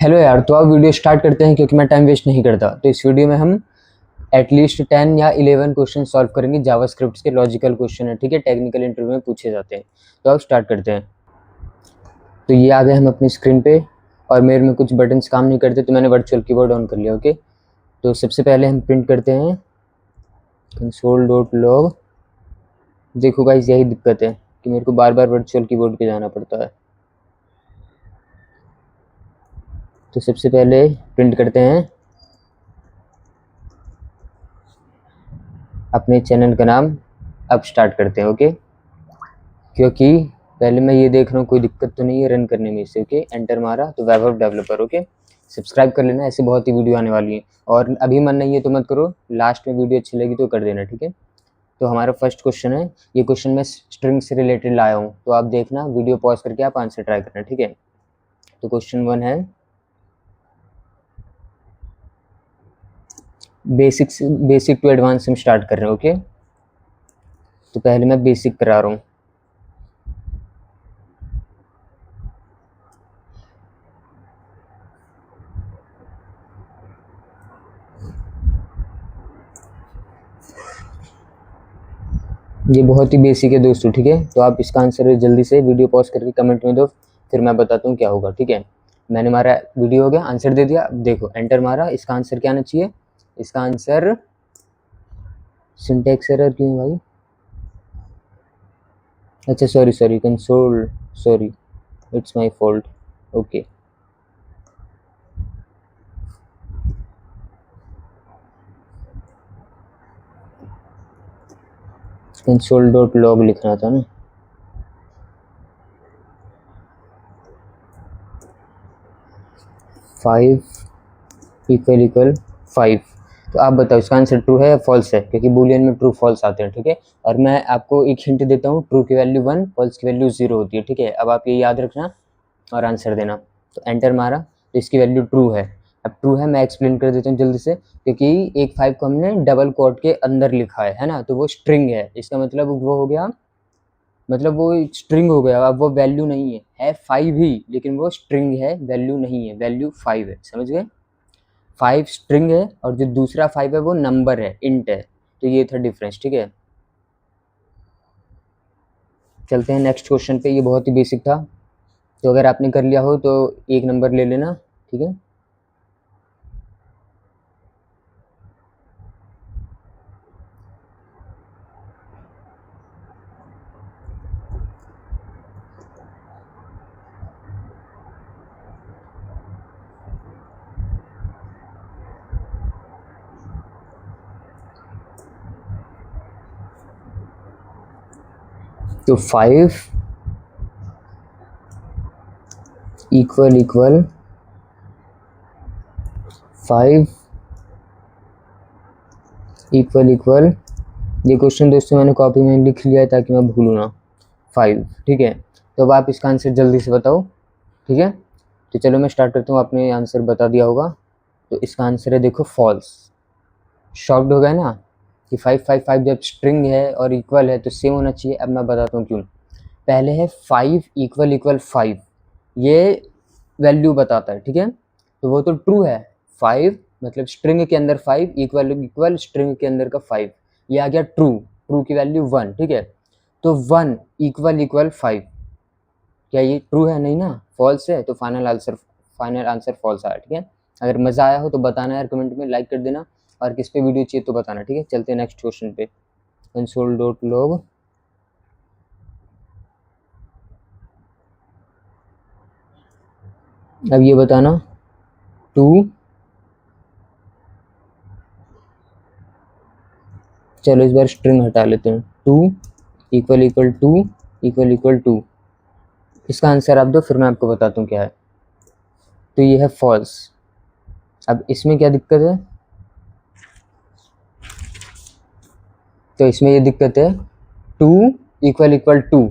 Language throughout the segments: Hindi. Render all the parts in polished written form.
हेलो यार, तो अब वीडियो स्टार्ट करते हैं क्योंकि मैं टाइम वेस्ट नहीं करता। तो इस वीडियो में हम एटलीस्ट 10 या 11 क्वेश्चन सॉल्व करेंगे। जावास्क्रिप्ट के लॉजिकल क्वेश्चन है, ठीक है, टेक्निकल इंटरव्यू में पूछे जाते हैं। तो अब स्टार्ट करते हैं। तो ये आ गए हम अपनी स्क्रीन पे और मेरे में कुछ बटन्स काम नहीं करते तो मैंने वर्चुअल कीबोर्ड ऑन कर लिया। ओके, तो सबसे पहले हम प्रिंट करते हैं console.log। देखो गाइस, यही दिक्कत है कि मेरे को बार बार वर्चुअल कीबोर्ड पे जाना पड़ता है। तो सबसे पहले प्रिंट करते हैं अपने चैनल का नाम। अब स्टार्ट करते हैं। ओके, क्योंकि पहले मैं ये देख रहा हूँ कोई दिक्कत तो नहीं है रन करने में इसे। ओके, एंटर मारा तो वेब डेवलपर। ओके, सब्सक्राइब कर लेना, ऐसे बहुत ही वीडियो आने वाली है। और अभी मन नहीं है तो मत करो, लास्ट में वीडियो अच्छी लगी तो कर देना, ठीक है। तो हमारा फर्स्ट क्वेश्चन है, ये क्वेश्चन मैं स्ट्रिंग से रिलेटेड लाया हूँ, तो आप देखना, वीडियो पॉज करके आप आंसर ट्राई करना, ठीक है। तो क्वेश्चन 1 है, बेसिक टू एडवांस हम स्टार्ट कर रहे हैं। ओके, तो पहले मैं बेसिक करा रहा हूँ। ये बहुत ही बेसिक है दोस्तों, ठीक है। तो आप इसका आंसर जल्दी से वीडियो पॉज करके कमेंट में दो, फिर मैं बताता हूँ क्या होगा, ठीक है। मैंने मारा, वीडियो हो गया, आंसर दे दिया। अब देखो, एंटर मारा, इसका आंसर क्या आना चाहिए। इसका आंसर सिंटैक्स एरर क्यों भाई? अच्छा, sorry console, sorry, it's my fault. Okay, console.log लिखना था ना। Five equal 5। तो आप बताओ इसका आंसर ट्रू है या फॉल्स है, क्योंकि बूलियन में ट्रू फॉल्स आते हैं, ठीक है। और मैं आपको एक हिंट देता हूँ, ट्रू की वैल्यू 1, फॉल्स की वैल्यू 0 होती है, ठीक है। अब आप ये याद रखना और आंसर देना। तो एंटर मारा तो इसकी वैल्यू ट्रू है। अब ट्रू है, मैं एक्सप्लेन कर देता हूँ जल्दी से, क्योंकि एक 5 को हमने डबल कोट के अंदर लिखा है ना, तो वो स्ट्रिंग है। इसका मतलब वो हो गया, मतलब वो स्ट्रिंग हो गया। अब वो वैल्यू नहीं है 5 ही, लेकिन वो स्ट्रिंग है, वैल्यू नहीं है, वैल्यू 5 है, समझ गए। 5 स्ट्रिंग है और जो दूसरा 5 है वो नंबर है, इंट है। तो ये था डिफरेंस, ठीक है। चलते हैं नेक्स्ट क्वेश्चन पे, ये बहुत ही बेसिक था, तो अगर आपने कर लिया हो तो एक नंबर ले लेना, ठीक है। तो 5 इक्वल 5 इक्वल, ये क्वेश्चन दोस्तों मैंने कॉपी में लिख लिया है ताकि मैं भूलूँ ना। 5, ठीक है। तो अब आप इसका आंसर जल्दी से बताओ, ठीक है। तो चलो मैं स्टार्ट करता हूँ, आपने आंसर बता दिया होगा। तो इसका आंसर है, देखो, फॉल्स। शॉक्ड हो गया ना कि 5 जब स्ट्रिंग है और इक्वल है तो सेम होना चाहिए। अब मैं बताता हूँ क्यों। पहले है 5 इक्वल 5, ये वैल्यू बताता है, ठीक है, तो वो तो ट्रू है। 5 मतलब स्ट्रिंग के अंदर 5 इक्वल स्ट्रिंग के अंदर का 5, ये आ गया ट्रू। ट्रू की वैल्यू 1, ठीक है। तो 1 इक्वल 5, क्या ये ट्रू है? नहीं ना, फॉल्स है। तो फाइनल आंसर फॉल्स आया, ठीक है। अगर मज़ा आया हो तो बताना यार, कमेंट में लाइक कर देना, और किस पे वीडियो चाहिए तो बताना, ठीक है। चलते हैं नेक्स्ट क्वेश्चन पे, console.log। अब ये बताना, 2, चलो इस बार स्ट्रिंग हटा लेते हैं। 2 इक्वल 2, इसका आंसर आप दो, फिर मैं आपको बताता हूँ क्या है। तो ये है फॉल्स। अब इसमें क्या दिक्कत है? तो इसमें ये दिक्कत है, 2 इक्वल 2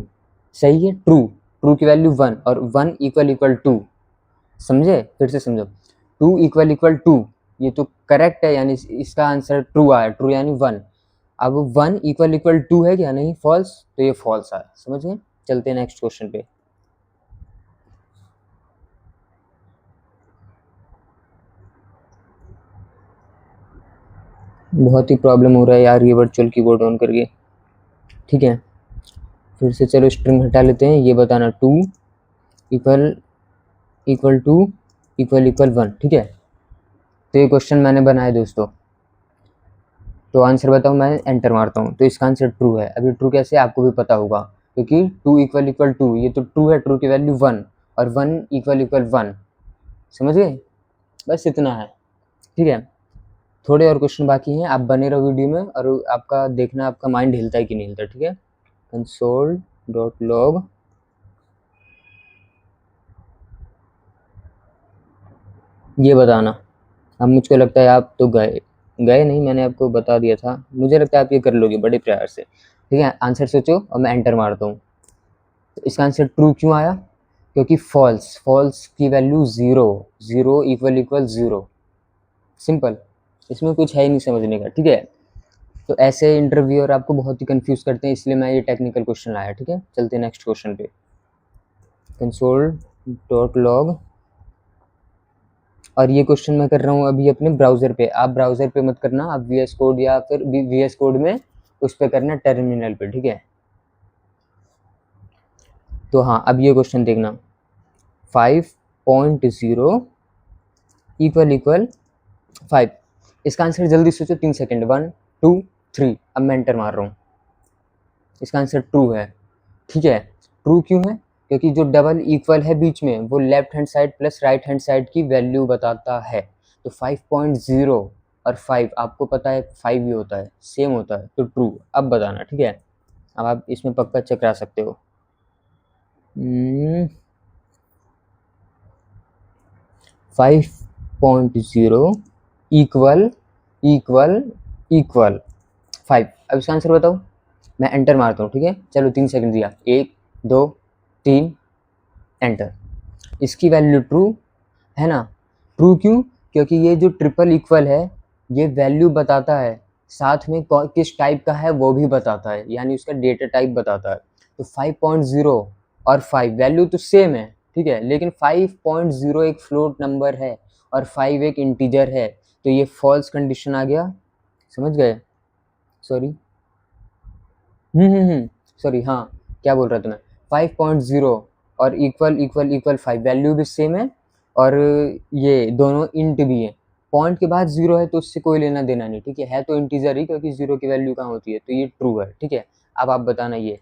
सही है, ट्रू। ट्रू की वैल्यू 1 और 1 इक्वल 2, समझे? फिर से समझो, 2 इक्वल 2, ये तो करेक्ट है, यानी इसका आंसर ट्रू आया, ट्रू यानी 1। अब 1 इक्वल 2 है क्या? नहीं, फॉल्स, तो ये फॉल्स आया, समझ गए। चलते हैं नेक्स्ट क्वेश्चन पे। बहुत ही प्रॉब्लम हो रहा है यार ये वर्चुअल कीबोर्ड ऑन करके। ठीक है, फिर से चलो स्ट्रिंग हटा लेते हैं। ये बताना 2 equal equal to equal equal 1। ठीक है, तो ये क्वेश्चन मैंने बनाया दोस्तों। तो आंसर बताओ, मैं एंटर मारता हूँ तो इसका आंसर ट्रू है। अभी ट्रू कैसे आपको भी पता होगा, क्योंकि 2 इक्वल इक्वल 2 ये तो ट्रू है, ट्रू की वैल्यू 1 और 1 इक्वल इक्वल 1। समझ गए, बस इतना है। ठीक है, थोड़े और क्वेश्चन बाकी हैं, आप बने रहो वीडियो में और आपका देखना आपका माइंड हिलता है कि नहीं हिलता। ठीक है, console.log ये बताना। अब मुझको लगता है आप तो गए गए नहीं, मैंने आपको बता दिया था। मुझे लगता है आप ये कर लोगे बड़े प्यार से। ठीक है, आंसर सोचो और मैं एंटर मारता हूँ। तो इसका आंसर ट्रू क्यों आया, क्योंकि फॉल्स, फॉल्स की वैल्यू 0, 0 इक्वल इक्वल 0। सिंपल, इसमें कुछ है ही नहीं समझने का। ठीक है, तो ऐसे इंटरव्यूअर आपको बहुत ही कंफ्यूज करते हैं, इसलिए मैं ये टेक्निकल क्वेश्चन लाया। ठीक है, चलते हैं नेक्स्ट क्वेश्चन पे। console.log, और ये क्वेश्चन मैं कर रहा हूँ अभी अपने ब्राउज़र पे। आप ब्राउज़र पे मत करना, आप VS कोड या फिर VS कोड में उस पर करना, टर्मिनल पे। ठीक है, तो हाँ अब ये क्वेश्चन देखना, 5.0 इक्वल इक्वल 5। इसका आंसर जल्दी सोचो, 3 सेकेंड, 1 2 3। अब मैं एंटर मार रहा हूँ, इसका आंसर ट्रू है। ठीक है, ट्रू क्यों है, क्योंकि जो डबल इक्वल है बीच में वो left hand side plus right hand side की वैल्यू बताता है। तो 5.0 और 5 आपको पता है 5 ही होता है, सेम होता है, तो ट्रू। अब बताना। ठीक है, अब आप इसमें पक्का चेक करा सकते हो। 5.0 इक्वल इक्वल इक्वल 5। अब इसका आंसर बताओ, मैं एंटर मारता हूँ। ठीक है, चलो 3 सेकंड दिया, 1 2 3, एंटर। इसकी वैल्यू ट्रू है ना। ट्रू क्यों, क्योंकि ये जो ट्रिपल इक्वल है ये वैल्यू बताता है, साथ में किस टाइप का है वो भी बताता है, यानी उसका डेटा टाइप बताता है। तो 5.0 और 5 वैल्यू तो सेम है। ठीक है, लेकिन 5.0 एक फ्लोट नंबर है और 5 एक इंटीजर है, तो ये फॉल्स कंडीशन आ गया। समझ गए, सॉरी सॉरी, हाँ क्या बोल रहा था मैं। 5.0 और इक्वल इक्वल इक्वल 5 वैल्यू भी सेम है, और ये दोनों इंट भी है। पॉइंट के बाद 0 है तो उससे कोई लेना देना नहीं। ठीक है तो इंटीजर ही, क्योंकि 0 की वैल्यू कहाँ होती है, तो ये ट्रू है। ठीक है, अब आप बताना ये।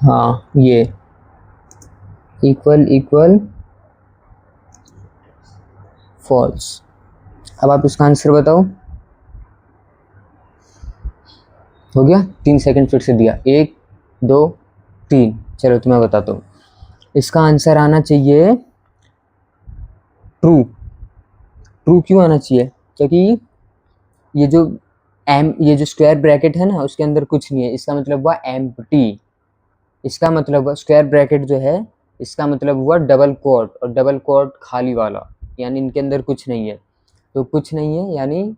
हाँ ये इक्वल इक्वल फॉल्स। अब आप इसका आंसर बताओ। हो गया, 3 सेकंड फिर से दिया, 1 2 3। चलो तो मैं बताता हूँ, इसका आंसर आना चाहिए ट्रू। ट्रू क्यों आना चाहिए, क्योंकि ये जो ये जो स्क्वायर ब्रैकेट है ना उसके अंदर कुछ नहीं है, इसका मतलब हुआ एम्प्टी। इसका मतलब हुआ स्क्वायर ब्रैकेट जो है, इसका मतलब हुआ डबल कोट, और डबल कोट खाली वाला, यानी इनके अंदर कुछ नहीं है। तो कुछ नहीं है यानी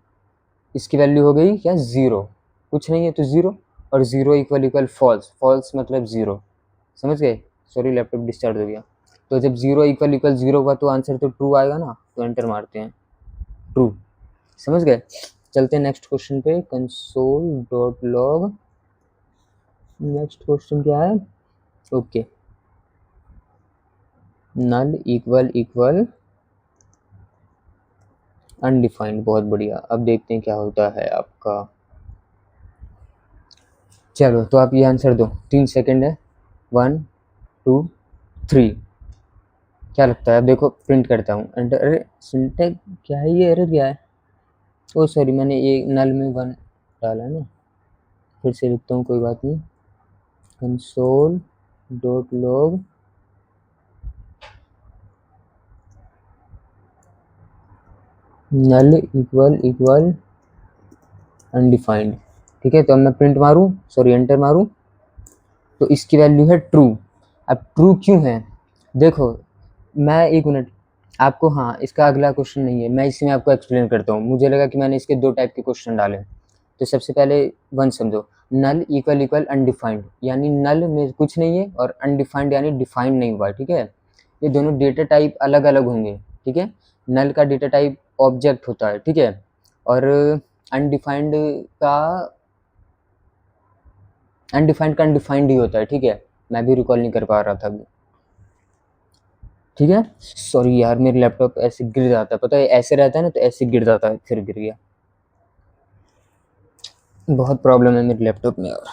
इसकी वैल्यू हो गई क्या, 0। कुछ नहीं है तो 0, और 0 इक्वल इक्वल फॉल्स, फॉल्स मतलब 0। समझ गए, सॉरी लैपटॉप डिस्चार्ज हो गया। तो जब 0 इक्वल इक्वल 0 हुआ तो आंसर तो ट्रू आएगा ना, तो एंटर मारते हैं, ट्रू। समझ गए, चलते हैं नेक्स्ट क्वेश्चन पे। console.log, नेक्स्ट क्वेश्चन क्या है, ओके, नल इक्वल इक्वल अनडिफाइंड। बहुत बढ़िया, अब देखते हैं क्या होता है आपका। चलो तो आप ये आंसर दो, 3 सेकंड है, 1 2 3। क्या लगता है, अब देखो प्रिंट करता हूँ एंटर। अरे सिंटेक्स क्या है ये, एरर क्या है, ओ सॉरी मैंने ये नल में 1 डाला है ना, फिर से लिखता हूँ, कोई बात नहीं। console.log नल इक्वल इक्वल अनडिफाइंड। ठीक है, तो अब मैं प्रिंट मारूँ, सॉरी एंटर मारूँ, तो इसकी वैल्यू है ट्रू। अब ट्रू क्यों है, देखो मैं एक मिनट आपको, हाँ इसका अगला क्वेश्चन नहीं है, मैं इसी में आपको एक्सप्लेन करता हूँ। मुझे लगा कि मैंने इसके 2 टाइप के क्वेश्चन डाले। तो सबसे पहले वन समझो, नल इक्वल इक्वल अनडिफाइंड, यानी नल में कुछ नहीं है और अनडिफाइंड यानी डिफाइंड नहीं हुआ है, ठीक है। ये दोनों डेटा टाइप अलग अलग होंगे, ठीक है। नल का डेटा टाइप ऑब्जेक्ट होता है, ठीक है, और अनडिफाइंड का अनडिफाइंड ही होता है, ठीक है। मैं भी रिकॉल नहीं कर पा रहा था अभी, ठीक है। सॉरी यार, मेरे लैपटॉप ऐसे गिर जाता है, पता है ऐसे रहता है ना तो ऐसे गिर जाता है, फिर गिर गया। बहुत प्रॉब्लम है मेरे लैपटॉप में यार।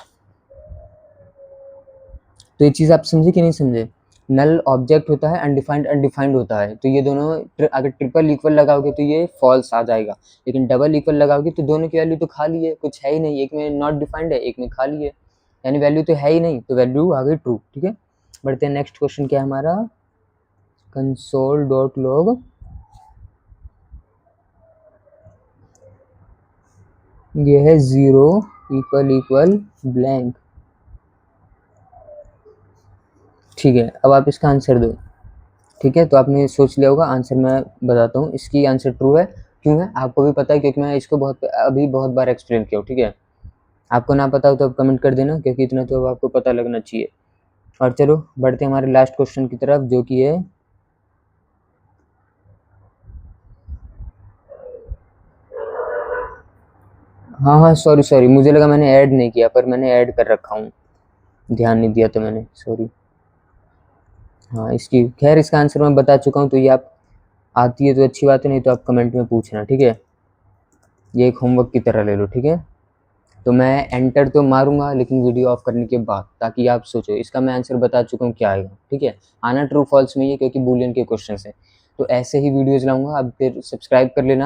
तो ये चीज़ आप समझे कि नहीं समझे, नल ऑब्जेक्ट होता है, अनडिफाइंड अनडिफाइंड होता है। तो ये दोनों अगर ट्रिपल इक्वल लगाओगे तो ये फॉल्स आ जाएगा, लेकिन डबल इक्वल लगाओगे तो दोनों की वैल्यू तो खाली है, कुछ है ही नहीं, एक में नॉट डिफाइंड है, एक में खाली है, यानी वैल्यू तो है ही नहीं, तो वैल्यू आ गई ट्रू, ठीक है। बढ़ते हैं, नेक्स्ट क्वेश्चन क्या है हमारा, कंसोल डॉट लॉग, ये है 0 इक्वल इक्वल ब्लैंक, ठीक है। अब आप इसका आंसर दो, ठीक है। तो आपने सोच लिया होगा, आंसर मैं बताता हूँ। इसकी आंसर ट्रू है, क्यों है आपको भी पता है, क्योंकि मैं इसको बहुत बार एक्सप्लेन किया हूँ, ठीक है। आपको ना पता हो तो आप कमेंट कर देना, क्योंकि इतना तो अब आपको पता लगना चाहिए। और चलो बढ़ते हैं हमारे लास्ट क्वेश्चन की तरफ, जो कि है हाँ हाँ सॉरी मुझे लगा मैंने ऐड नहीं किया, पर मैंने ऐड कर रखा हूँ, ध्यान नहीं दिया तो मैंने, सॉरी। हाँ इसकी खैर इसका आंसर मैं बता चुका हूँ, तो ये आप आती है तो अच्छी बात है, नहीं तो आप कमेंट में पूछना, ठीक है। ये एक होमवर्क की तरह ले लो, ठीक है। तो मैं एंटर तो मारूंगा लेकिन वीडियो ऑफ करने के बाद, ताकि आप सोचो। इसका मैं आंसर बता चुका हूँ क्या आएगा, ठीक है। आना ट्रू फॉल्स में ही है, क्योंकि बूलियन के क्वेश्चन है। तो ऐसे ही वीडियोज़ लाऊंगा, अब फिर सब्सक्राइब कर लेना।